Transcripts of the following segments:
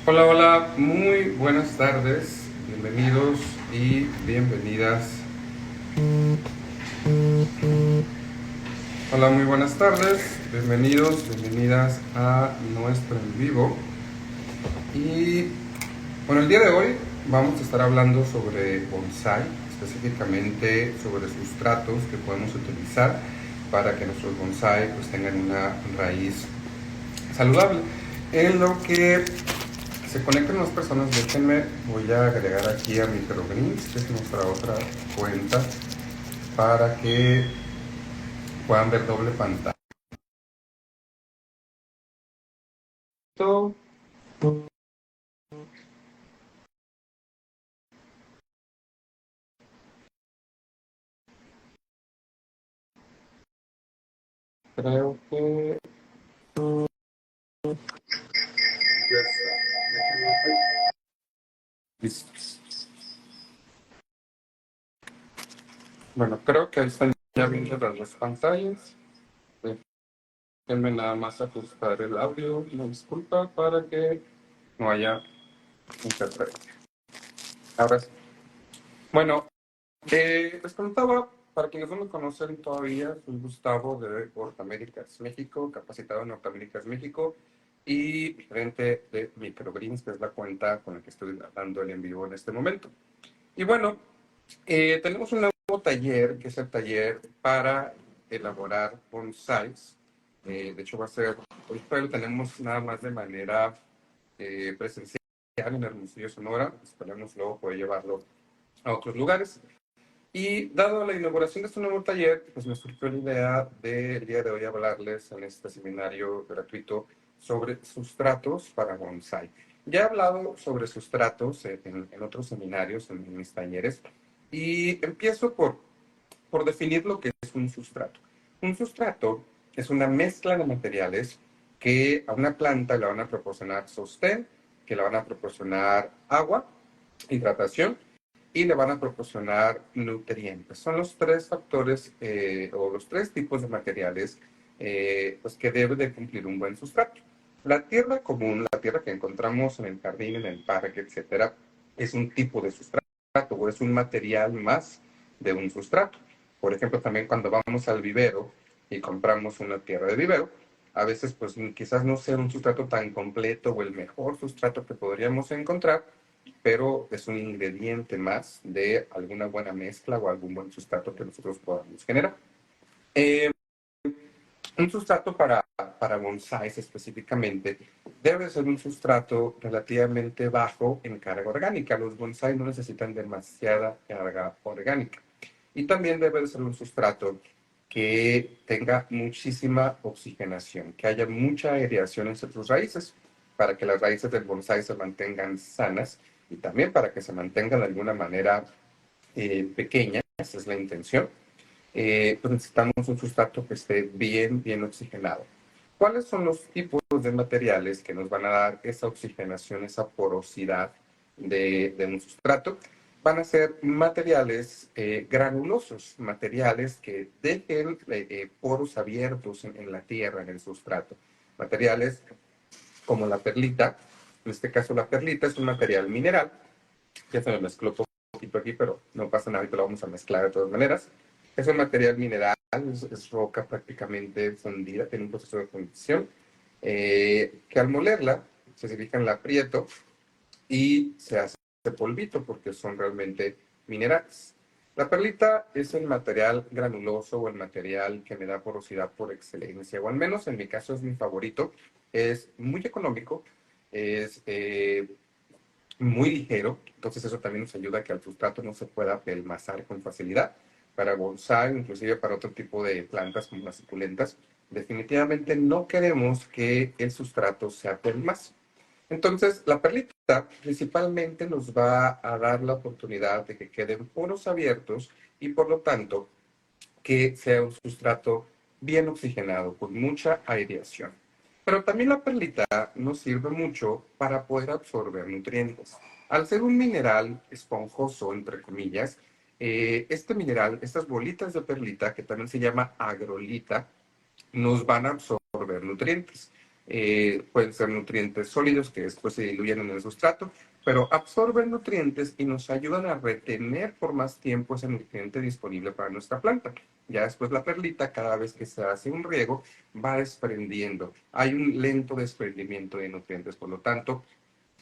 Hola, hola, muy buenas tardes, bienvenidos y bienvenidas. Hola, muy buenas tardes, bienvenidos, bienvenidas a nuestro en vivo. Y bueno, el día de hoy vamos a estar hablando sobre bonsai, específicamente sobre sustratos que podemos utilizar para que nuestros bonsai pues tengan una raíz saludable. En lo que se conecten las personas, déjenme, voy a agregar aquí a Microgreens, que es nuestra otra cuenta, para que puedan ver doble pantalla. Creo que ya está. Listo. Bueno, creo que ahí están ya viendo las dos pantallas. Déjenme nada más ajustar el audio, una disculpa, para que no haya interferencia. Ahora sí. Bueno, les contaba, para quienes no me conocen todavía, soy Gustavo de Norteaméricas México, capacitado en Norteaméricas México y gerente de Microgreens, que es la cuenta con la que estoy dando el en vivo en este momento. Y bueno, tenemos un nuevo taller, que es el taller para elaborar bonsais. De hecho, va a ser, hoy lo tenemos nada más de manera presencial en Hermosillo, Sonora. Esperemos luego poder llevarlo a otros lugares. Y dado la inauguración de este nuevo taller, pues me surgió la idea del día de hoy hablarles en este seminario gratuito sobre sustratos para bonsai. Ya he hablado sobre sustratos en otros seminarios, en mis talleres, y empiezo por definir lo que es un sustrato. Un sustrato es una mezcla de materiales que a una planta le van a proporcionar sostén, que le van a proporcionar agua, hidratación y le van a proporcionar nutrientes. Son los tres factores o los tres tipos de materiales pues que debe de cumplir un buen sustrato. La tierra común, la tierra que encontramos en el jardín, en el parque, etcétera, es un tipo de sustrato o es un material más de un sustrato. Por ejemplo, también cuando vamos al vivero y compramos una tierra de vivero, a veces pues quizás no sea un sustrato tan completo o el mejor sustrato que podríamos encontrar, pero es un ingrediente más de alguna buena mezcla o algún buen sustrato que nosotros podamos generar. Eh, un sustrato para bonsáis específicamente debe ser un sustrato relativamente bajo en carga orgánica. Los bonsáis no necesitan demasiada carga orgánica. Y también debe de ser un sustrato que tenga muchísima oxigenación, que haya mucha aireación en sus raíces, para que las raíces del bonsái se mantengan sanas y también para que se mantengan de alguna manera pequeñas, esa es la intención. Pues necesitamos un sustrato que esté bien oxigenado. ¿Cuáles son los tipos de materiales que nos van a dar esa oxigenación, esa porosidad de un sustrato? Van a ser materiales granulosos, materiales que dejen poros abiertos en la tierra, en el sustrato. Materiales como la perlita, en este caso la perlita es un material mineral, ya se me mezcló un poquito aquí, pero no pasa nada, ahorita lo vamos a mezclar de todas maneras. Es un material mineral, es roca prácticamente fundida, tiene un proceso de fundición, que al molerla se fija en la aprieto y se hace polvito porque son realmente minerales. La perlita es el material granuloso o el material que me da porosidad por excelencia, o al menos en mi caso es mi favorito. Es muy económico, es muy ligero, entonces eso también nos ayuda a que el sustrato no se pueda pelmazar con facilidad. Para bonsai, inclusive para otro tipo de plantas como las suculentas, definitivamente no queremos que el sustrato sea pelmaz. Entonces, la perlita principalmente nos va a dar la oportunidad de que queden poros abiertos y por lo tanto que sea un sustrato bien oxigenado, con mucha aireación. Pero también la perlita nos sirve mucho para poder absorber nutrientes. Al ser un mineral esponjoso, entre comillas, este mineral, estas bolitas de perlita, que también se llama agrolita, nos van a absorber nutrientes. pueden ser nutrientes sólidos que después se diluyen en el sustrato, pero absorben nutrientes y nos ayudan a retener por más tiempo ese nutriente disponible para nuestra planta. Ya después la perlita, cada vez que se hace un riego, va desprendiendo. Hay un lento desprendimiento de nutrientes, por lo tanto,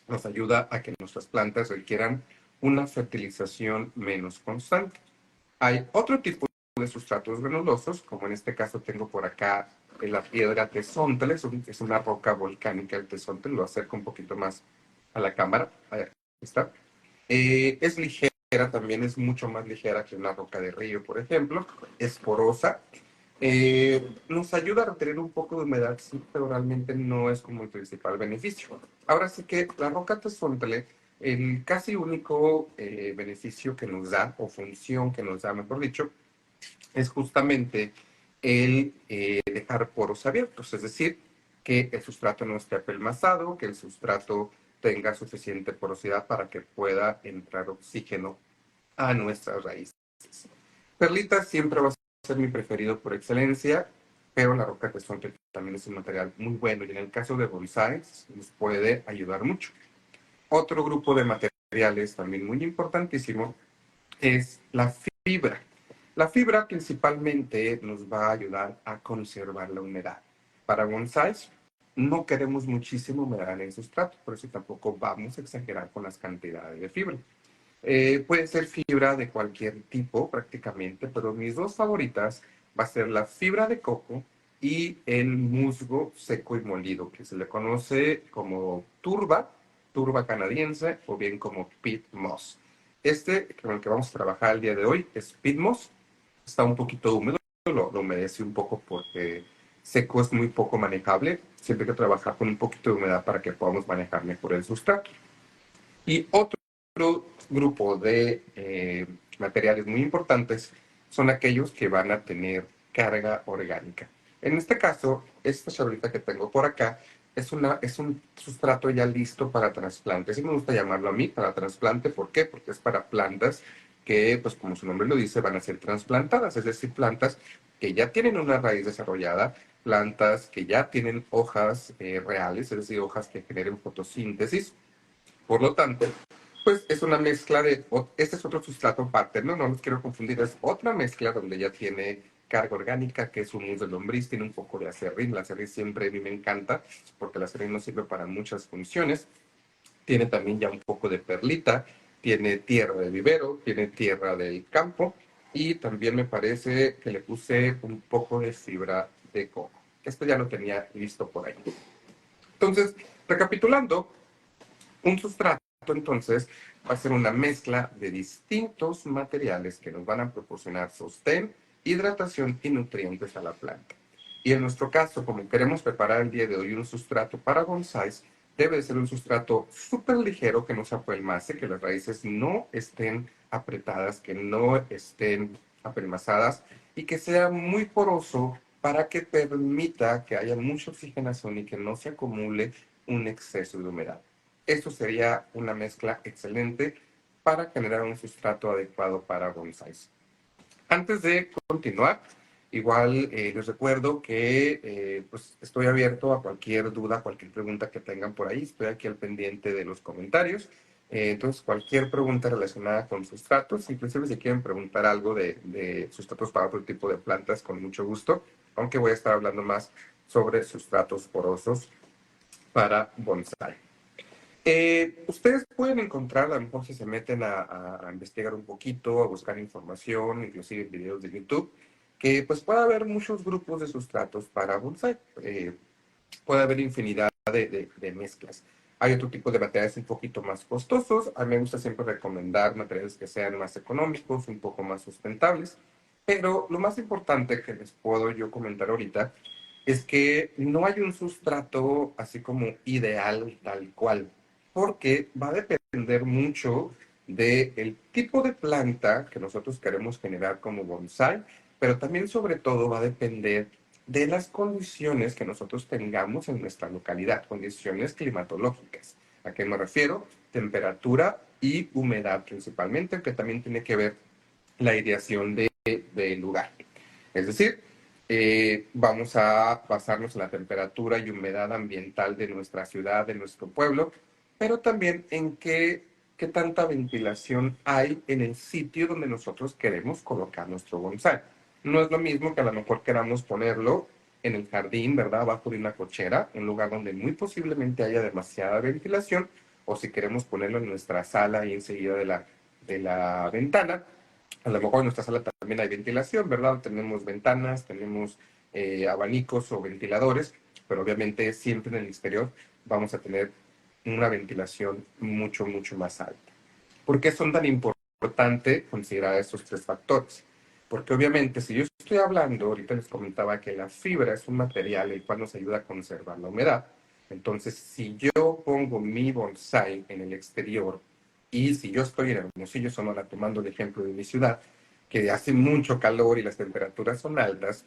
nos ayuda a que nuestras plantas requieran una fertilización menos constante. Hay otro tipo de sustratos granulosos, como en este caso tengo por acá la piedra tezontle, es una roca volcánica el tezontle, lo acerco un poquito más a la cámara, ahí está. Es ligera también, es mucho más ligera que una roca de río, por ejemplo, es porosa, nos ayuda a retener un poco de humedad, sí, pero realmente no es como el principal beneficio. Ahora sí que la roca tezontle, el casi único beneficio que nos da, o función que nos da, mejor dicho, es justamente el dejar poros abiertos, es decir, que el sustrato no esté apelmazado, que el sustrato tenga suficiente porosidad para que pueda entrar oxígeno a nuestras raíces. Perlita siempre va a ser mi preferido por excelencia, pero la roca tezontle también es un material muy bueno y en el caso de bonsáis nos puede ayudar mucho. Otro grupo de materiales también muy importantísimo es la fibra. La fibra principalmente nos va a ayudar a conservar la humedad. Para bonsáis no queremos muchísima humedad en el sustrato, por eso tampoco vamos a exagerar con las cantidades de fibra. Puede ser fibra de cualquier tipo prácticamente, pero mis dos favoritas va a ser la fibra de coco y el musgo seco y molido, que se le conoce como turba canadiense o bien como peat moss. Este con el que vamos a trabajar el día de hoy es peat moss. Está un poquito húmedo, lo humedece un poco porque seco es muy poco manejable. Siempre hay que trabajar con un poquito de humedad para que podamos manejar mejor el sustrato. Y otro grupo de materiales muy importantes son aquellos que van a tener carga orgánica. En este caso, esta charolita que tengo por acá es un sustrato ya listo para trasplante. Así me gusta llamarlo a mí, para trasplante. ¿Por qué? Porque es para plantas que, pues como su nombre lo dice, van a ser trasplantadas, es decir, plantas que ya tienen una raíz desarrollada, plantas que ya tienen hojas reales, es decir, hojas que generen fotosíntesis. Por lo tanto, pues es una mezcla de, este es otro sustrato aparte, no los quiero confundir, es otra mezcla donde ya tiene carga orgánica, que es un humus de lombriz, tiene un poco de acerrín, la acerrín siempre a mí me encanta, porque la acerrín nos sirve para muchas funciones, tiene también ya un poco de perlita, tiene tierra de vivero, tiene tierra del campo, y también me parece que le puse un poco de fibra de coco. Esto ya lo tenía listo por ahí. Entonces, recapitulando, un sustrato, entonces, va a ser una mezcla de distintos materiales que nos van a proporcionar sostén, hidratación y nutrientes a la planta. Y en nuestro caso, como queremos preparar el día de hoy un sustrato para bonsáis, debe ser un sustrato súper ligero que no se apelmace, que las raíces no estén apretadas, que no estén apelmazadas y que sea muy poroso para que permita que haya mucha oxigenación y que no se acumule un exceso de humedad. Esto sería una mezcla excelente para generar un sustrato adecuado para bonsáis. Antes de continuar, igual les recuerdo que pues estoy abierto a cualquier duda, cualquier pregunta que tengan por ahí. Estoy aquí al pendiente de los comentarios. Entonces, cualquier pregunta relacionada con sustratos, inclusive si quieren preguntar algo de sustratos para otro tipo de plantas, con mucho gusto, aunque voy a estar hablando más sobre sustratos porosos para bonsai. Ustedes pueden encontrar, a lo mejor si se meten a investigar un poquito, a buscar información, inclusive videos de YouTube, que pues puede haber muchos grupos de sustratos para bonsai. Puede haber infinidad de mezclas. Hay otro tipo de materiales un poquito más costosos. A mí me gusta siempre recomendar materiales que sean más económicos, un poco más sustentables. Pero lo más importante que les puedo yo comentar ahorita es que no hay un sustrato así como ideal tal cual, porque va a depender mucho del tipo de planta que nosotros queremos generar como bonsai, pero también sobre todo va a depender de las condiciones que nosotros tengamos en nuestra localidad, condiciones climatológicas. ¿A qué me refiero? Temperatura y humedad principalmente, que también tiene que ver la ideación del lugar. Es decir, vamos a basarnos en la temperatura y humedad ambiental de nuestra ciudad, de nuestro pueblo, pero también en qué tanta ventilación hay en el sitio donde nosotros queremos colocar nuestro bonsai. No es lo mismo que a lo mejor queramos ponerlo en el jardín, ¿verdad? Abajo de una cochera, un lugar donde muy posiblemente haya demasiada ventilación, o si queremos ponerlo en nuestra sala y enseguida de la ventana. A lo mejor en nuestra sala también hay ventilación, ¿verdad? Tenemos ventanas, tenemos abanicos o ventiladores, pero obviamente siempre en el exterior vamos a tener una ventilación mucho, mucho más alta. ¿Por qué son tan importantes considerar estos tres factores? Porque obviamente si yo estoy hablando, ahorita les comentaba que la fibra es un material el cual nos ayuda a conservar la humedad. Entonces, si yo pongo mi bonsai en el exterior y si yo estoy en Hermosillo, Sonora, tomando el ejemplo de mi ciudad, que hace mucho calor y las temperaturas son altas,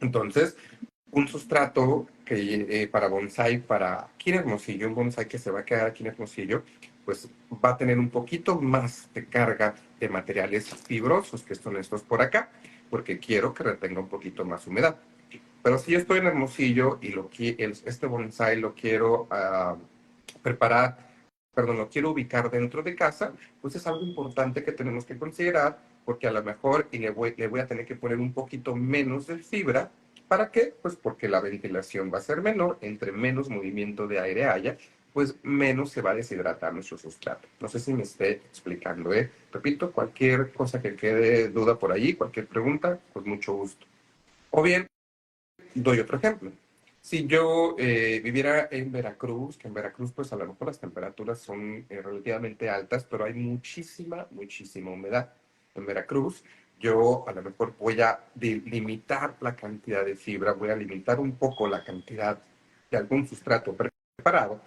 entonces un sustrato para bonsai, para aquí en Hermosillo, un bonsai que se va a quedar aquí en Hermosillo, pues va a tener un poquito más de carga de materiales fibrosos, que son estos por acá, porque quiero que retenga un poquito más humedad. Pero si yo estoy en Hermosillo y este bonsai lo quiero preparar, perdón, lo quiero ubicar dentro de casa, pues es algo importante que tenemos que considerar, porque a lo mejor le voy a tener que poner un poquito menos de fibra. ¿Para qué? Pues porque la ventilación va a ser menor, entre menos movimiento de aire haya, pues menos se va a deshidratar nuestro sustrato. No sé si me esté explicando, ¿eh? Repito, cualquier cosa que quede duda por allí, cualquier pregunta, pues mucho gusto. O bien, doy otro ejemplo. Si yo viviera en Veracruz, que en Veracruz pues a lo mejor las temperaturas son relativamente altas, pero hay muchísima, muchísima humedad. En Veracruz yo a lo mejor voy a limitar la cantidad de fibra, voy a limitar un poco la cantidad de algún sustrato preparado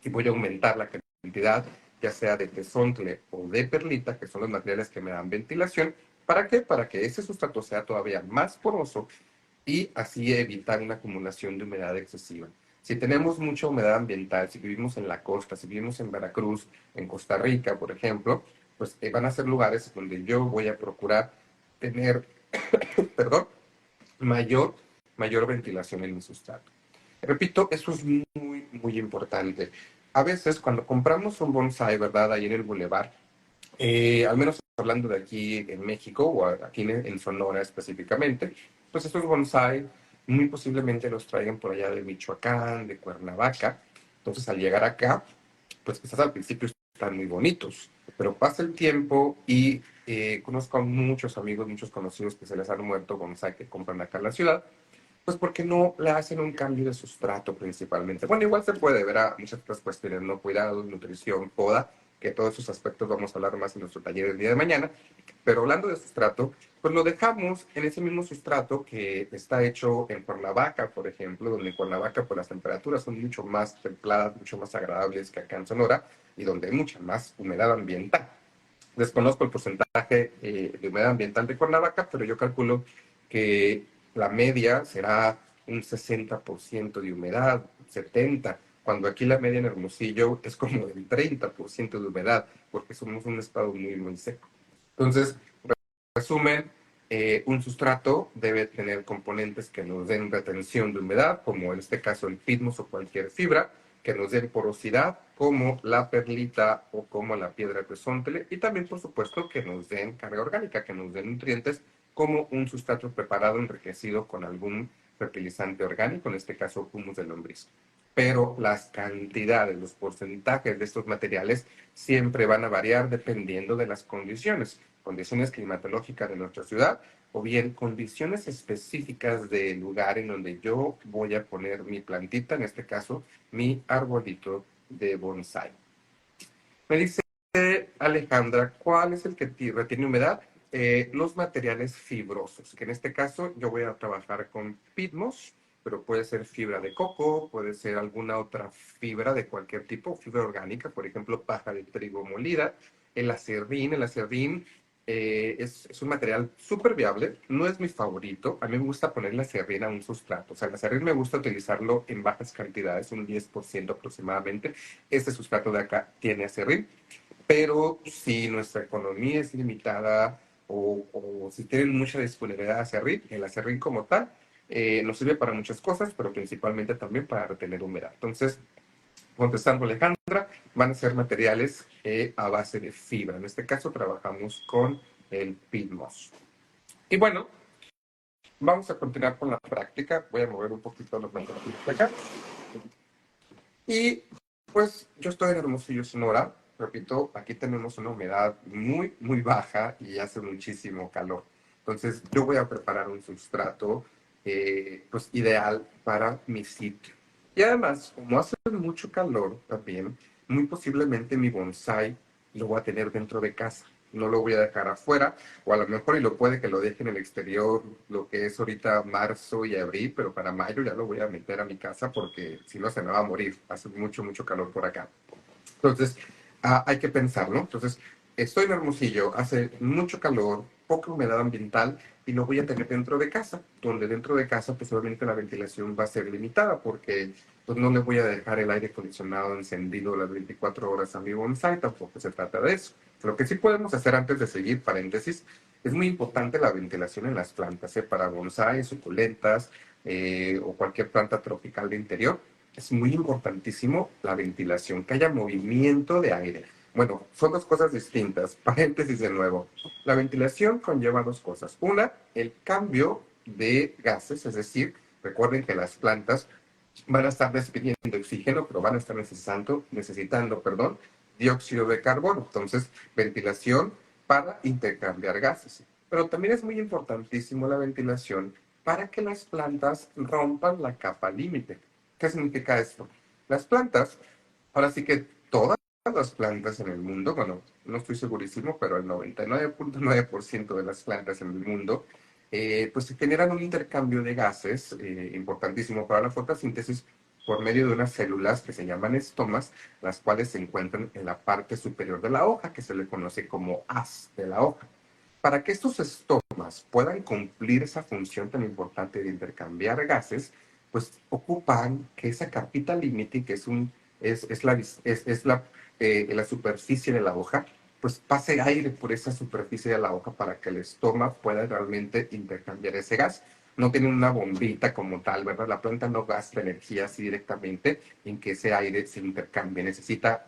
y voy a aumentar la cantidad ya sea de tesontle o de perlita, que son los materiales que me dan ventilación. ¿Para qué? Para que ese sustrato sea todavía más poroso y así evitar una acumulación de humedad excesiva. Si tenemos mucha humedad ambiental, si vivimos en la costa, si vivimos en Veracruz, en Costa Rica, por ejemplo, pues van a ser lugares donde yo voy a procurar tener, perdón, mayor, mayor ventilación en mi sustrato. Repito, eso es muy, muy importante. A veces cuando compramos un bonsai, ¿verdad? Ahí en el bulevar, al menos hablando de aquí en México o aquí en Sonora específicamente, pues estos bonsai muy posiblemente los traigan por allá de Michoacán, de Cuernavaca. Entonces al llegar acá, pues quizás al principio están muy bonitos, pero pasa el tiempo y conozco a muchos amigos, muchos conocidos que se les han muerto bonsai que compran acá en la ciudad, pues porque no le hacen un cambio de sustrato principalmente. Bueno, igual se puede ver a muchas otras cuestiones, ¿no? Cuidado, nutrición, poda, que todos esos aspectos vamos a hablar más en nuestro taller el día de mañana. Pero hablando de sustrato, pues lo dejamos en ese mismo sustrato que está hecho en Cuernavaca, por ejemplo, donde en Cuernavaca pues las temperaturas son mucho más templadas, mucho más agradables que acá en Sonora y donde hay mucha más humedad ambiental. Desconozco el porcentaje de humedad ambiental de Cuernavaca, pero yo calculo que la media será un 60% de humedad, 70%, cuando aquí la media en Hermosillo es como del 30% de humedad, porque somos un estado muy, muy seco. Entonces, resumen, un sustrato debe tener componentes que nos den retención de humedad, como en este caso el pitmos o cualquier fibra, que nos den porosidad, como la perlita o como la piedra tesontle, y también, por supuesto, que nos den carga orgánica, que nos den nutrientes, como un sustrato preparado enriquecido con algún fertilizante orgánico, en este caso humus de lombriz. Pero las cantidades, los porcentajes de estos materiales siempre van a variar dependiendo de las condiciones climatológicas de nuestra ciudad o bien condiciones específicas del lugar en donde yo voy a poner mi plantita, en este caso mi arbolito de bonsai. Me dice Alejandra, ¿cuál es el que retiene humedad? Los materiales fibrosos, que en este caso yo voy a trabajar con pitmos, pero puede ser fibra de coco, puede ser alguna otra fibra de cualquier tipo, fibra orgánica, por ejemplo, paja de trigo molida, el acerrín es un material súper viable, no es mi favorito, a mí me gusta poner la acerrín a un sustrato, o sea, el acerrín me gusta utilizarlo en bajas cantidades, un 10% aproximadamente, este sustrato de acá tiene acerrín, pero si nuestra economía es limitada o si tienen mucha disponibilidad de acerrín, el acerrín como tal, Nos sirve para muchas cosas, pero principalmente también para retener humedad. Entonces, contestando Alejandra, van a ser materiales a base de fibra. En este caso trabajamos con el Pitmos. Y bueno, vamos a continuar con la práctica. Voy a mover un poquito los materiales de acá. Y pues yo estoy en Hermosillo, Sonora. Repito, aquí tenemos una humedad muy, muy baja y hace muchísimo calor. Entonces yo voy a preparar un sustrato pues ideal para mi sitio. Y además, como hace mucho calor también, muy posiblemente mi bonsai lo voy a tener dentro de casa. No lo voy a dejar afuera, o a lo mejor y lo puede que lo deje en el exterior, lo que es ahorita marzo y abril, pero para mayo ya lo voy a meter a mi casa porque si no se me va a morir. Hace mucho, mucho calor por acá. Entonces, hay que pensar, ¿no? Entonces, estoy en Hermosillo, hace mucho calor, poca humedad ambiental y lo voy a tener dentro de casa, donde dentro de casa, pues obviamente la ventilación va a ser limitada porque pues no le voy a dejar el aire acondicionado encendido las 24 horas a mi bonsai, tampoco se trata de eso. Lo que sí podemos hacer antes de seguir, paréntesis, es muy importante la ventilación en las plantas, ¿eh? Para bonsai, suculentas o cualquier planta tropical de interior es muy importantísimo la ventilación, que haya movimiento de aire. Bueno, son dos cosas distintas. Paréntesis de nuevo. La ventilación conlleva dos cosas. Una, el cambio de gases, es decir, recuerden que las plantas van a estar despidiendo oxígeno, pero van a estar necesitando, dióxido de carbono. Entonces, ventilación para intercambiar gases. Pero también es muy importantísimo la ventilación para que las plantas rompan la capa límite. ¿Qué significa esto? Las plantas, ahora sí que todas las plantas en el mundo, bueno, no estoy segurísimo, pero el 99.9% de las plantas en el mundo, pues se generan un intercambio de gases importantísimo para la fotosíntesis por medio de unas células que se llaman estomas, las cuales se encuentran en la parte superior de la hoja, que se le conoce como haz de la hoja. Para que estos estomas puedan cumplir esa función tan importante de intercambiar gases, pues ocupan que esa capita límite, que es la superficie de la hoja, pues pase aire por esa superficie de la hoja para que el estoma pueda realmente intercambiar ese gas. No tiene una bombita como tal, ¿verdad? La planta no gasta energía así directamente en que ese aire se intercambie. Necesita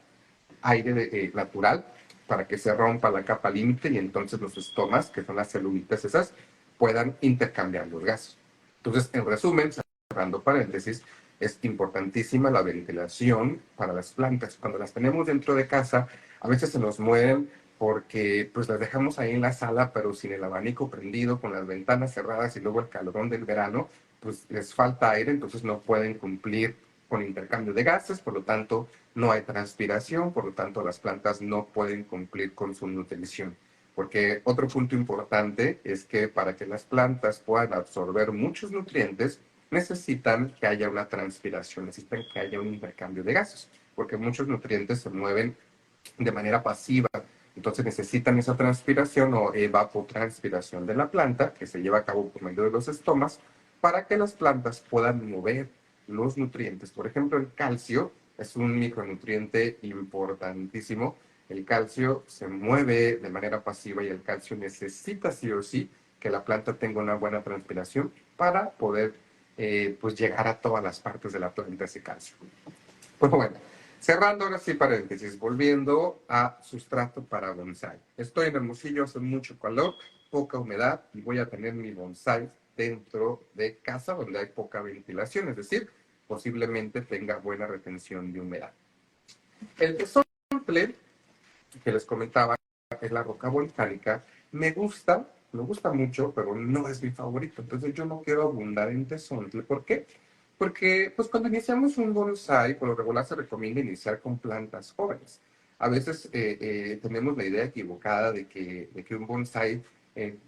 aire natural para que se rompa la capa límite y entonces los estomas, que son las celulitas esas, puedan intercambiar los gases. Entonces, en resumen, cerrando paréntesis, es importantísima la ventilación para las plantas. Cuando las tenemos dentro de casa, a veces se nos mueren porque pues las dejamos ahí en la sala, pero sin el abanico prendido, con las ventanas cerradas y luego el calorón del verano, pues les falta aire, entonces no pueden cumplir con intercambio de gases, por lo tanto no hay transpiración, por lo tanto las plantas no pueden cumplir con su nutrición. Porque otro punto importante es que para que las plantas puedan absorber muchos nutrientes, necesitan que haya una transpiración, necesitan que haya un intercambio de gases, porque muchos nutrientes se mueven de manera pasiva. Entonces necesitan esa transpiración o evapotranspiración de la planta, que se lleva a cabo por medio de los estomas, para que las plantas puedan mover los nutrientes. Por ejemplo, el calcio es un micronutriente importantísimo. El calcio se mueve de manera pasiva y el calcio necesita sí o sí que la planta tenga una buena transpiración para poder pues llegar a todas las partes de la planta ese calcio. Pues bueno, cerrando ahora sí paréntesis, volviendo a sustrato para bonsai. Estoy en Hermosillo, hace mucho calor, poca humedad y voy a tener mi bonsai dentro de casa donde hay poca ventilación, es decir, posiblemente tenga buena retención de humedad. El tesontle que les comentaba es la roca volcánica. Me gusta mucho, pero no es mi favorito. Entonces yo no quiero abundar en tesontle. ¿Por qué? Porque pues cuando iniciamos un bonsai, por lo regular se recomienda iniciar con plantas jóvenes. A veces tenemos la idea equivocada de que un bonsai en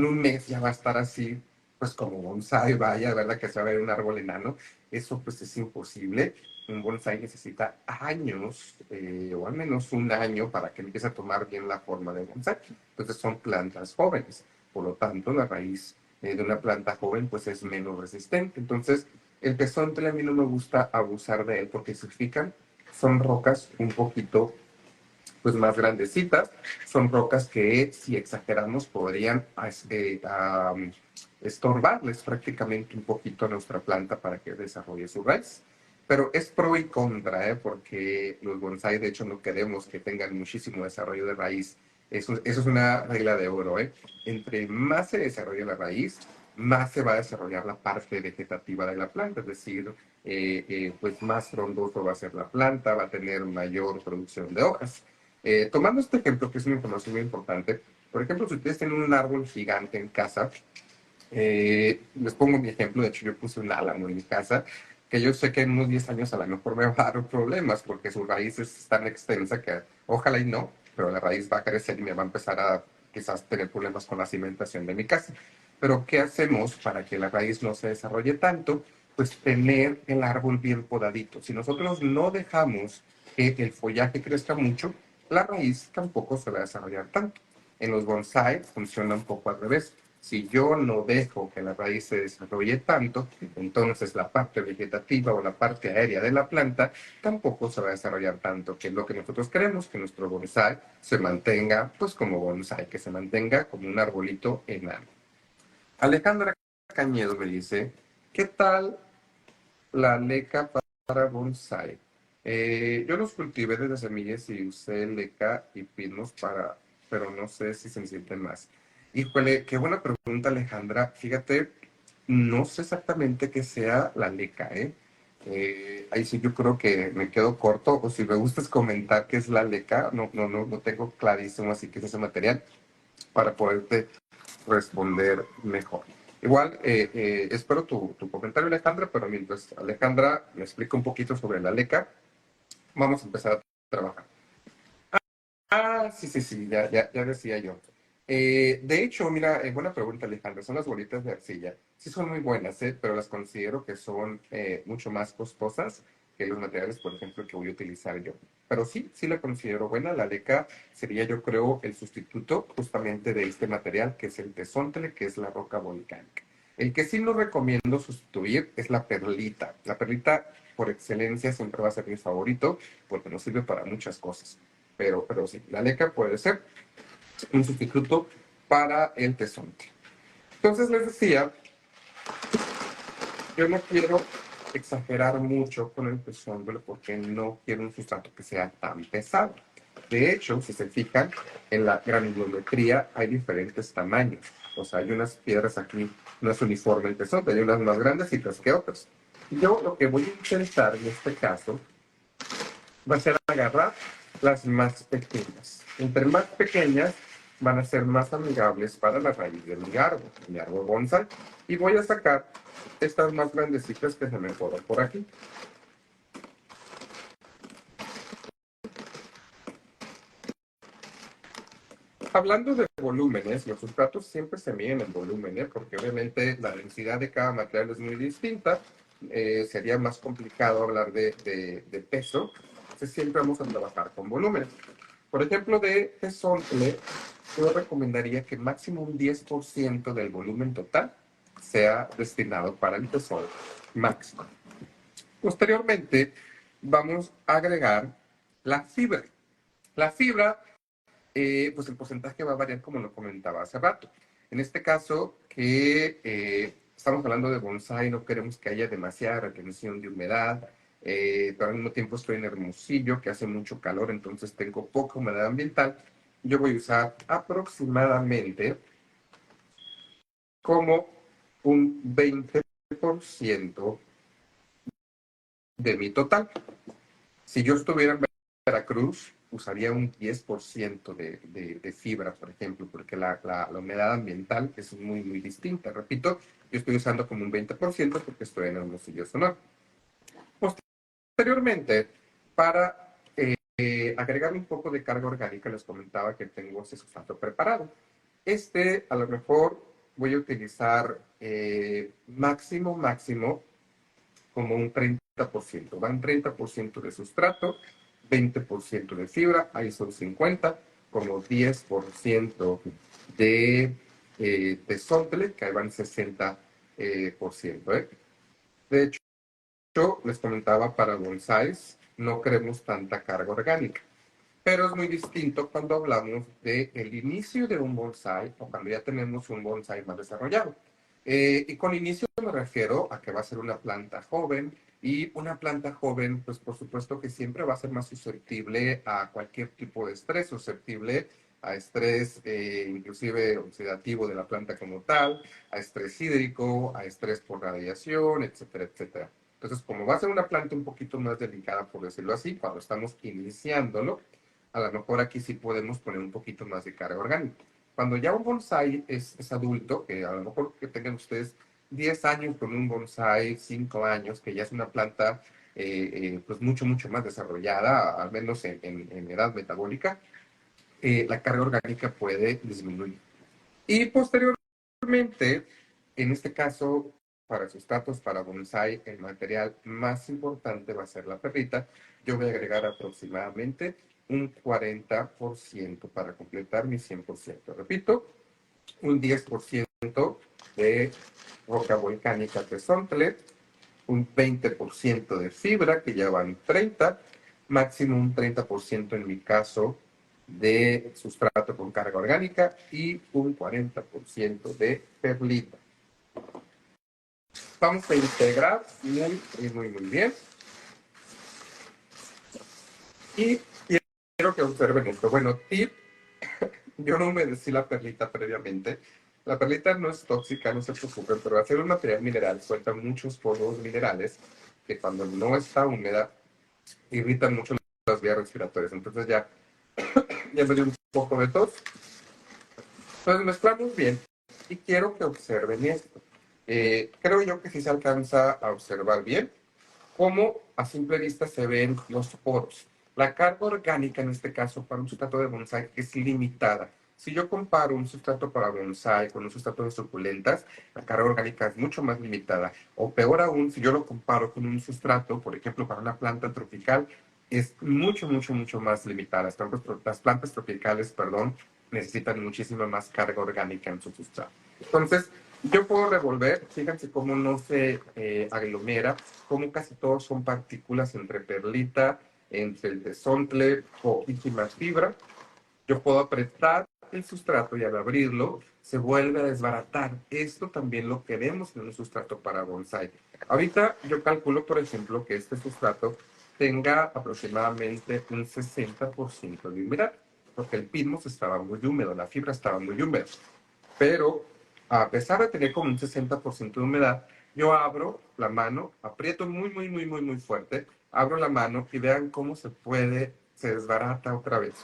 un mes ya va a estar así, pues como bonsai, vaya, ¿verdad? Que se va a ver un árbol enano. Eso pues es imposible. Un bonsai necesita años, o al menos un año, para que empiece a tomar bien la forma de bonsai. Entonces son plantas jóvenes. Por lo tanto, la raíz de una planta joven pues es menos resistente. Entonces, el tesontle a mí no me gusta abusar de él porque se fijan, son rocas un poquito pues más grandecitas, son rocas que si exageramos podrían estorbarles prácticamente un poquito a nuestra planta para que desarrolle su raíz. Pero es pro y contra, porque los bonsai de hecho no queremos que tengan muchísimo desarrollo de raíz. Eso es una regla de oro. Entre más se desarrolla la raíz, más se va a desarrollar la parte vegetativa de la planta, es decir, pues más frondoso va a ser la planta, va a tener mayor producción de hojas. Tomando este ejemplo, que es una información muy importante, por ejemplo, si ustedes tienen un árbol gigante en casa, les pongo mi ejemplo, de hecho yo puse un álamo en mi casa, que yo sé que en unos 10 años a lo mejor me va a dar problemas porque su raíz es tan extensa que ojalá y no, pero la raíz va a crecer y me va a empezar a quizás tener problemas con la cimentación de mi casa. Pero ¿qué hacemos para que la raíz no se desarrolle tanto? Pues tener el árbol bien podadito. Si nosotros no dejamos que el follaje crezca mucho, la raíz tampoco se va a desarrollar tanto. En los bonsai funciona un poco al revés. Si yo no dejo que la raíz se desarrolle tanto, entonces la parte vegetativa o la parte aérea de la planta tampoco se va a desarrollar tanto, que es lo que nosotros queremos, que nuestro bonsai se mantenga pues como bonsai, que se mantenga como un arbolito enano. Alejandra Cañedo me dice, ¿qué tal la leca para bonsai? Yo los cultivé desde semillas y usé leca y pinos pero no sé si se necesiten más. Híjole, qué buena pregunta, Alejandra. Fíjate, no sé exactamente qué sea la leca, ¿eh? Ahí sí yo creo que me quedo corto, o si me gustas comentar qué es la leca, no tengo clarísimo así que es ese material para poderte responder mejor. Igual, espero tu comentario, Alejandra, pero mientras Alejandra me explica un poquito sobre la leca, vamos a empezar a trabajar. Sí, ya decía yo. De hecho, mira, buena pregunta, Alejandra. Son las bolitas de arcilla. Sí son muy buenas, pero las considero que son mucho más costosas que los materiales, por ejemplo, que voy a utilizar yo. Pero sí la considero buena. La leca sería, yo creo, el sustituto justamente de este material, que es el tesontle, que es la roca volcánica. El que sí no recomiendo sustituir es la perlita. La perlita, por excelencia, siempre va a ser mi favorito, porque nos sirve para muchas cosas. Pero sí, la leca puede ser un sustituto para el tesontle. Entonces les decía, yo no quiero exagerar mucho con el tesontle porque no quiero un sustrato que sea tan pesado. De hecho, si se fijan, en la granulometría hay diferentes tamaños. O sea, hay unas piedras aquí, no es uniforme el tesontle, hay unas más grandecitas que otras. Yo lo que voy a intentar en este caso va a ser agarrar las más pequeñas. Entre más pequeñas van a ser más amigables para la raíz de mi árbol bonsai. Y voy a sacar estas más grandecitas que se me ponen por aquí. Hablando de volúmenes, los sustratos siempre se miden en volumen, porque obviamente la densidad de cada material es muy distinta. Sería más complicado hablar de peso. Entonces siempre vamos a trabajar con volúmenes. Por ejemplo, de tesontle, yo recomendaría que máximo un 10% del volumen total sea destinado para el tesontle. Máximo. Posteriormente, vamos a agregar la fibra. La fibra, pues el porcentaje va a variar como lo comentaba hace rato. En este caso, que estamos hablando de bonsai, no queremos que haya demasiada retención de humedad, pero al mismo tiempo estoy en Hermosillo, que hace mucho calor, entonces tengo poca humedad ambiental. Yo voy a usar aproximadamente como un 20% de mi total. Si yo estuviera en Veracruz, usaría un 10% de fibra, por ejemplo, porque la humedad ambiental es muy distinta. Repito, yo estoy usando como un 20% porque estoy en Hermosillo, Sonora. Posteriormente, para agregar un poco de carga orgánica, les comentaba que tengo ese sustrato preparado. A lo mejor voy a utilizar máximo como un 30%. Van 30% de sustrato, 20% de fibra, ahí son 50, como 10% de tesontle, que ahí van 60%. De hecho, les comentaba, para bonsais no queremos tanta carga orgánica. Pero es muy distinto cuando hablamos del inicio de un bonsai o cuando ya tenemos un bonsai más desarrollado. Y con inicio me refiero a que va a ser una planta joven y una planta joven, pues por supuesto que siempre va a ser más susceptible a cualquier tipo de estrés, susceptible a estrés inclusive oxidativo de la planta como tal, a estrés hídrico, a estrés por radiación, etcétera, etcétera. Entonces, como va a ser una planta un poquito más delicada, por decirlo así, cuando estamos iniciándolo, a lo mejor aquí sí podemos poner un poquito más de carga orgánica. Cuando ya un bonsai es adulto, que a lo mejor que tengan ustedes 10 años con un bonsai, 5 años, que ya es una planta pues mucho, mucho más desarrollada, al menos en edad metabólica, la carga orgánica puede disminuir. Y posteriormente, en este caso, para sustratos, para bonsai, el material más importante va a ser la perlita. Yo voy a agregar aproximadamente un 40% para completar mi 100%. Repito, un 10% de roca volcánica tezontle, un 20% de fibra, que ya van 30, máximo un 30% en mi caso de sustrato con carga orgánica y un 40% de perlita. Vamos a integrar muy bien. Y quiero que observen esto. Bueno, tip, yo no humedecí la perlita previamente. La perlita no es tóxica, no se preocupen, pero al ser un material mineral suelta muchos polvos minerales que cuando no está húmeda irritan mucho las vías respiratorias. Entonces ya me dio un poco de tos. Entonces mezclamos bien y quiero que observen esto. Creo yo que sí se alcanza a observar bien cómo a simple vista se ven los poros. La carga orgánica en este caso para un sustrato de bonsai es limitada. Si yo comparo un sustrato para bonsai con un sustrato de suculentas, la carga orgánica es mucho más limitada. O peor aún, si yo lo comparo con un sustrato, por ejemplo, para una planta tropical, es mucho, mucho, mucho más limitada. Las plantas tropicales, perdón, necesitan muchísima más carga orgánica en su sustrato. Entonces, yo puedo revolver, fíjense cómo no se aglomera, cómo casi todos son partículas entre perlita, entre el tezontle, poquísima fibra. Yo puedo apretar el sustrato y al abrirlo se vuelve a desbaratar. Esto también lo queremos en un sustrato para bonsai. Ahorita yo calculo, por ejemplo, que este sustrato tenga aproximadamente un 60% de humedad, porque el pitmos estaba muy húmedo, la fibra estaba muy húmeda. Pero a pesar de tener como un 60% de humedad, yo abro la mano, aprieto muy, muy, muy, muy, muy fuerte, abro la mano y vean cómo se desbarata otra vez.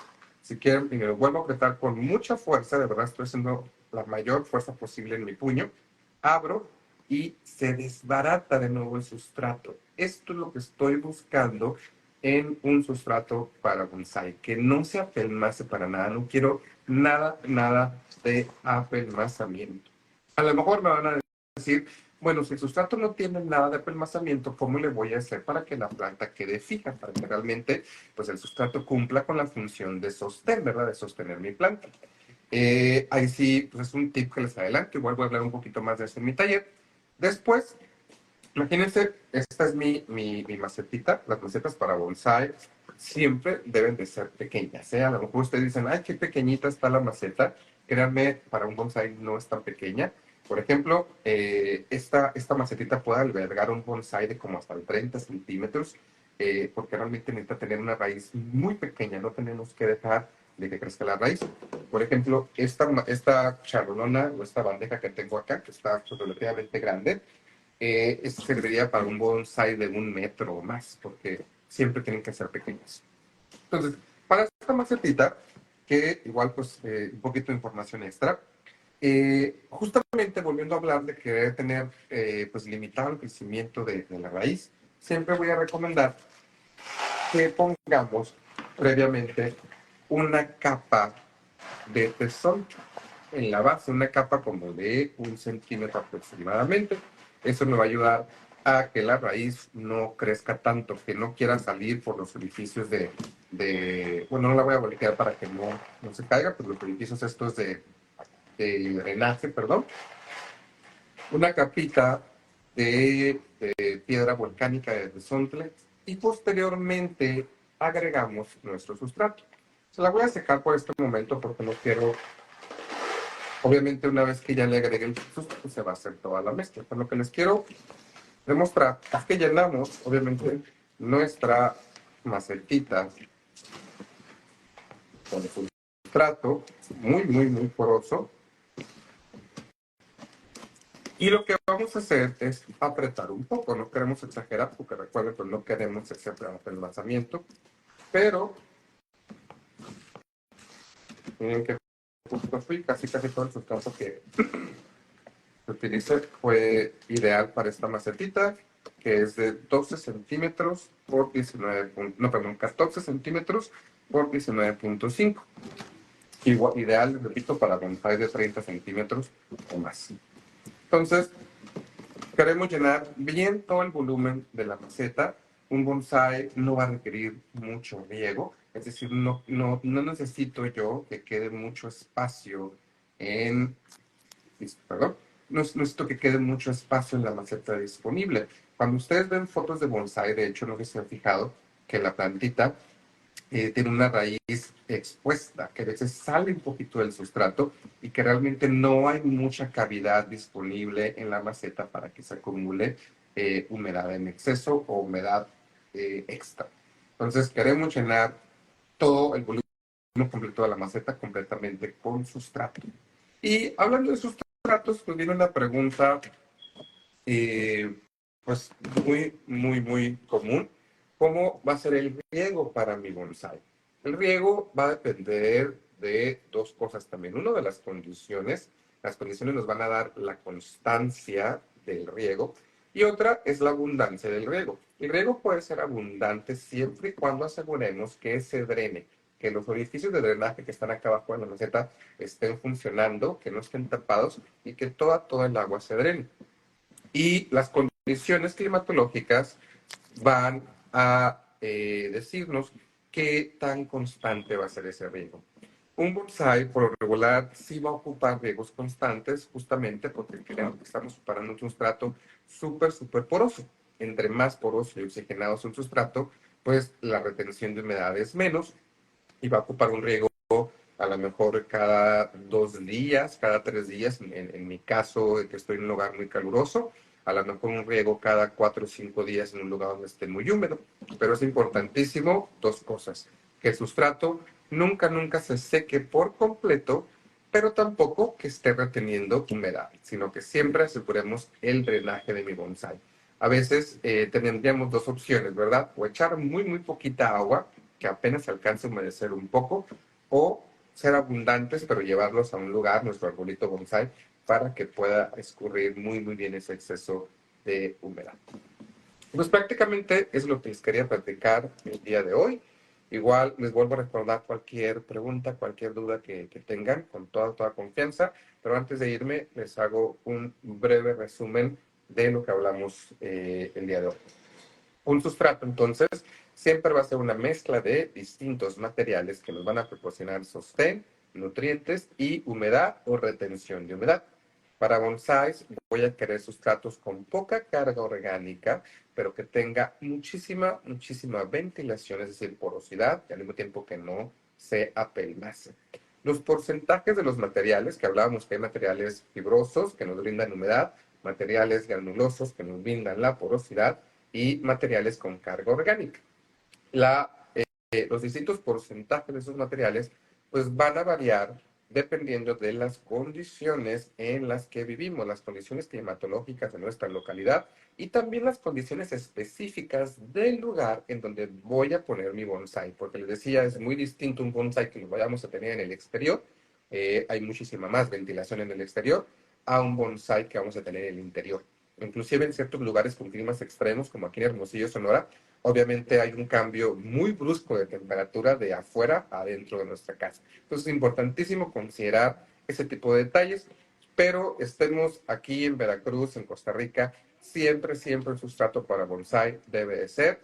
Si quieren, y me vuelvo a apretar con mucha fuerza, de verdad estoy haciendo la mayor fuerza posible en mi puño, abro y se desbarata de nuevo el sustrato. Esto es lo que estoy buscando en un sustrato para bonsai, que no se apelmace para nada, no quiero nada, nada de apelmazamiento. A lo mejor me van a decir, bueno, si el sustrato no tiene nada de apelmazamiento, ¿cómo le voy a hacer para que la planta quede fija? Para que realmente pues, el sustrato cumpla con la función de sostén, ¿verdad? De sostener mi planta. Ahí sí, pues es un tip que les adelanto. Igual voy a hablar un poquito más de eso en mi taller. Después, imagínense, esta es mi macetita. Las macetas para bonsai siempre deben de ser pequeñas, ¿eh? A lo mejor ustedes dicen, ay, qué pequeñita está la maceta. Créanme, para un bonsai no es tan pequeña. Por ejemplo, esta macetita puede albergar un bonsai de como hasta 30 centímetros, porque realmente necesita tener una raíz muy pequeña. No tenemos que dejar de que crezca la raíz. Por ejemplo, esta charolona o esta bandeja que tengo acá, que está relativamente grande, esto serviría para un bonsai de 1 metro o más, porque siempre tienen que ser pequeños. Entonces, para esta macetita, que igual pues un poquito de información extra, justamente volviendo a hablar de querer tener pues limitado el crecimiento de la raíz, siempre voy a recomendar que pongamos previamente una capa de tesón en la base, una capa como de 1 centímetro aproximadamente. Eso me va a ayudar a que la raíz no crezca tanto, que no quiera salir por los orificios bueno, no la voy a voltear para que no se caiga, pues los orificios estos de drenaje, perdón. Una capita de piedra volcánica de desontle y posteriormente agregamos nuestro sustrato. Se la voy a secar por este momento porque no quiero Obviamente una vez que ya le agregue el sustrato se va a hacer toda la mezcla. Pero lo que les quiero demostrar es que llenamos obviamente nuestra macetita con el sustrato muy poroso. Y lo que vamos a hacer es apretar un poco, no queremos exagerar, porque recuerden que no queremos ese apelmazamiento, pero miren que justo fui, casi todo el sustrato que utilicé fue ideal para esta macetita, que es de 12 centímetros por 19, no, perdón, 14 centímetros por 19.5. Igual, ideal, repito, para bonsai de 30 centímetros o más. Entonces, queremos llenar bien todo el volumen de la maceta. Un bonsai no va a requerir mucho riego, es decir, no necesito yo que quede mucho espacio en, perdón, no necesito que quede mucho espacio en la maceta disponible. Cuando ustedes ven fotos de bonsai, de hecho, no sé si se han fijado que la plantita tiene una raíz expuesta, que a veces sale un poquito del sustrato y que realmente no hay mucha cavidad disponible en la maceta para que se acumule humedad en exceso o humedad extra. Entonces queremos llenar todo el volumen completo de la maceta completamente con sustrato. Y hablando de sustratos, pues viene una pregunta pues muy común. ¿Cómo va a ser el riego para mi bonsai? El riego va a depender de dos cosas también. Una de las condiciones nos van a dar la constancia del riego y otra es la abundancia del riego. El riego puede ser abundante siempre y cuando aseguremos que se drene, que los orificios de drenaje que están acá abajo en la maceta estén funcionando, que no estén tapados y que toda el agua se drene. Y las condiciones climatológicas van a decirnos qué tan constante va a ser ese riego. Un bonsai, por lo regular, sí va a ocupar riegos constantes, justamente porque estamos preparando un sustrato súper poroso. Entre más poroso y oxigenado es un sustrato, pues la retención de humedad es menos y va a ocupar un riego a lo mejor cada 2 días, cada 3 días, en mi caso, que estoy en un lugar muy caluroso, a lo mejor un riego cada 4 o 5 días en un lugar donde esté muy húmedo. Pero es importantísimo dos cosas: que el sustrato nunca se seque por completo, pero tampoco que esté reteniendo humedad, sino que siempre aseguremos el drenaje de mi bonsai. A veces tendríamos dos opciones, ¿verdad? O echar muy poquita agua, que apenas alcance a humedecer un poco, o ser abundantes, pero llevarlos a un lugar, nuestro arbolito bonsai, para que pueda escurrir muy bien ese exceso de humedad. Pues prácticamente es lo que les quería platicar el día de hoy. Igual les vuelvo a recordar cualquier pregunta, cualquier duda que tengan, con toda confianza. Pero antes de irme, les hago un breve resumen de lo que hablamos el día de hoy. Un sustrato, entonces, siempre va a ser una mezcla de distintos materiales que nos van a proporcionar sostén, nutrientes y humedad o retención de humedad. Para bonsáis voy a querer sustratos con poca carga orgánica, pero que tenga muchísima ventilación, es decir, porosidad, y al mismo tiempo que no se apelmace. Los porcentajes de los materiales, que hablábamos que hay materiales fibrosos que nos brindan humedad, materiales granulosos que nos brindan la porosidad, y materiales con carga orgánica. Los distintos porcentajes de esos materiales pues van a variar dependiendo de las condiciones en las que vivimos, las condiciones climatológicas de nuestra localidad y también las condiciones específicas del lugar en donde voy a poner mi bonsai, porque les decía, es muy distinto un bonsai que lo vayamos a tener en el exterior, hay muchísima más ventilación en el exterior, a un bonsai que vamos a tener en el interior. Inclusive en ciertos lugares con climas extremos, como aquí en Hermosillo, Sonora, obviamente hay un cambio muy brusco de temperatura de afuera a adentro de nuestra casa. Entonces es importantísimo considerar ese tipo de detalles, pero estemos aquí en Veracruz, en Costa Rica, siempre el sustrato para bonsai debe de ser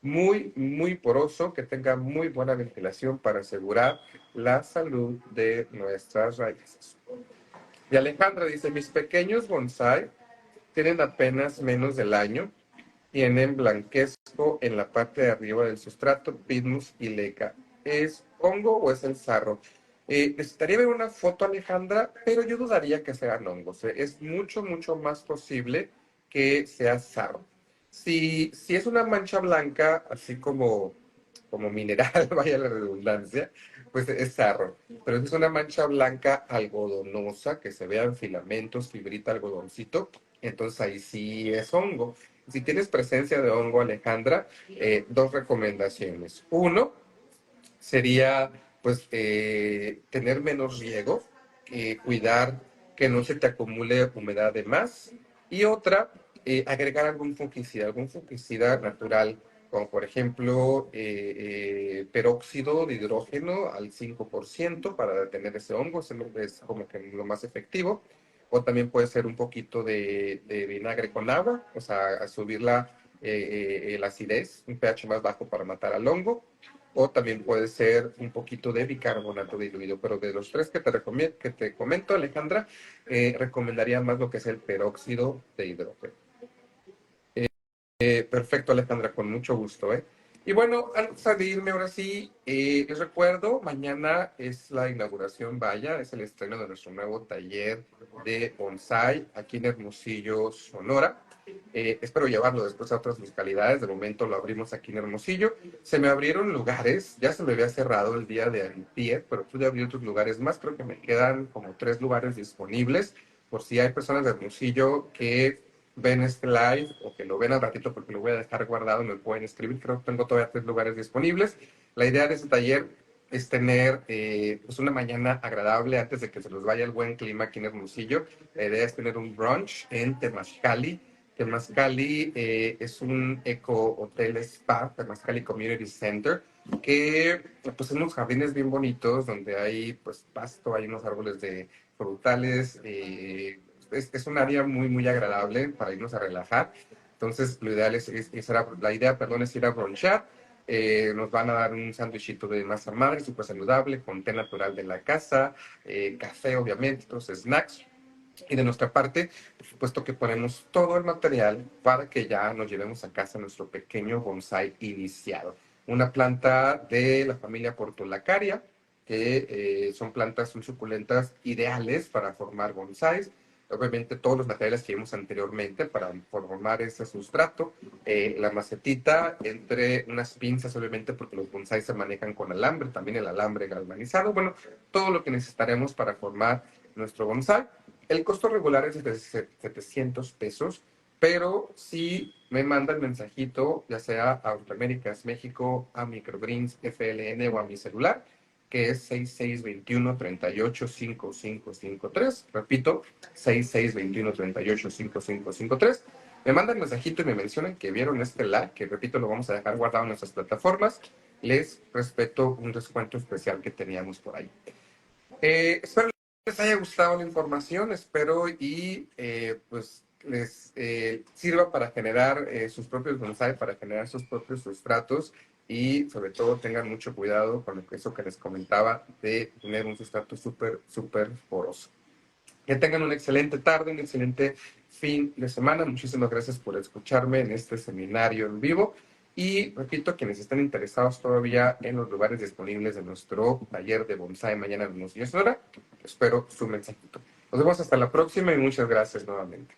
muy poroso, que tenga muy buena ventilación para asegurar la salud de nuestras raíces. Y Alejandra dice, mis pequeños bonsai tienen apenas menos del año, tienen blanquezco en la parte de arriba del sustrato, pitmus y leca. ¿Es hongo o es el sarro? Necesitaría ver una foto, Alejandra, pero yo dudaría que sean hongos. Es mucho, mucho más posible que sea sarro. Si es una mancha blanca, así como mineral, vaya la redundancia, pues es sarro. Pero si es una mancha blanca algodonosa, que se vean filamentos, fibrita, algodoncito, entonces ahí sí es hongo. Si tienes presencia de hongo, Alejandra, dos recomendaciones. Uno, sería pues tener menos riego, cuidar que no se te acumule humedad de más. Y otra, agregar algún fungicida natural, como por ejemplo peróxido de hidrógeno al 5% para detener ese hongo, es como que lo más efectivo. O también puede ser un poquito de vinagre con agua, o sea, a subir la acidez, un pH más bajo para matar al hongo, o también puede ser un poquito de bicarbonato diluido. Pero de los tres que te comento, Alejandra, recomendaría más lo que es el peróxido de hidrógeno. Perfecto, Alejandra, con mucho gusto, ¿eh? Y bueno, antes de irme ahora sí, les recuerdo, mañana es la inauguración, vaya, es el estreno de nuestro nuevo taller de bonsai aquí en Hermosillo, Sonora. Espero llevarlo después a otras localidades, de momento lo abrimos aquí en Hermosillo. Se me abrieron lugares, ya se me había cerrado el día de antier, pero pude abrir otros lugares más, creo que me quedan como 3 lugares disponibles, por si hay personas de Hermosillo que ven este live o que lo ven al ratito porque lo voy a dejar guardado y me pueden escribir. Creo que tengo todavía 3 lugares disponibles. La idea de este taller es tener pues una mañana agradable antes de que se nos vaya el buen clima aquí en Hermosillo. La idea es tener un brunch en Temazcali. Temazcali es un eco hotel spa, Temazcali Community Center, que pues en unos jardines bien bonitos donde hay pues pasto, hay unos árboles de frutales, es un área muy, muy agradable para irnos a relajar. Entonces, lo ideal la idea, perdón, es ir a bronchar. Nos van a dar un sándwichito de masa madre, súper saludable, con té natural de la casa, café, obviamente, otros snacks. Y de nuestra parte, por supuesto que ponemos todo el material para que ya nos llevemos a casa nuestro pequeño bonsai iniciado. Una planta de la familia Portulacaria, que son plantas muy suculentas, ideales para formar bonsáis. Obviamente todos los materiales que vimos anteriormente para formar ese sustrato, la macetita entre unas pinzas, obviamente porque los bonsáis se manejan con alambre, también el alambre galvanizado, bueno, todo lo que necesitaremos para formar nuestro bonsái. El costo regular es de 700 pesos, pero si me mandan mensajito, ya sea a Autoaméricas México, a Microgreens FLN o a mi celular, que es 6621-385553. Repito, 6621-385553. Me mandan mensajito y me mencionan que vieron este live, que repito, lo vamos a dejar guardado en nuestras plataformas. Les respeto un descuento especial que teníamos por ahí. Espero les haya gustado la información, espero y pues les sirva para generar sus propios bonsai, para generar sus propios sustratos y sobre todo tengan mucho cuidado con eso que les comentaba de tener un sustrato súper, súper poroso. Que tengan una excelente tarde, un excelente fin de semana. Muchísimas gracias por escucharme en este seminario en vivo. Y repito, quienes estén interesados todavía en los lugares disponibles de nuestro taller de bonsai mañana a las 10 horas, espero su mensajito. Nos vemos hasta la próxima y muchas gracias nuevamente.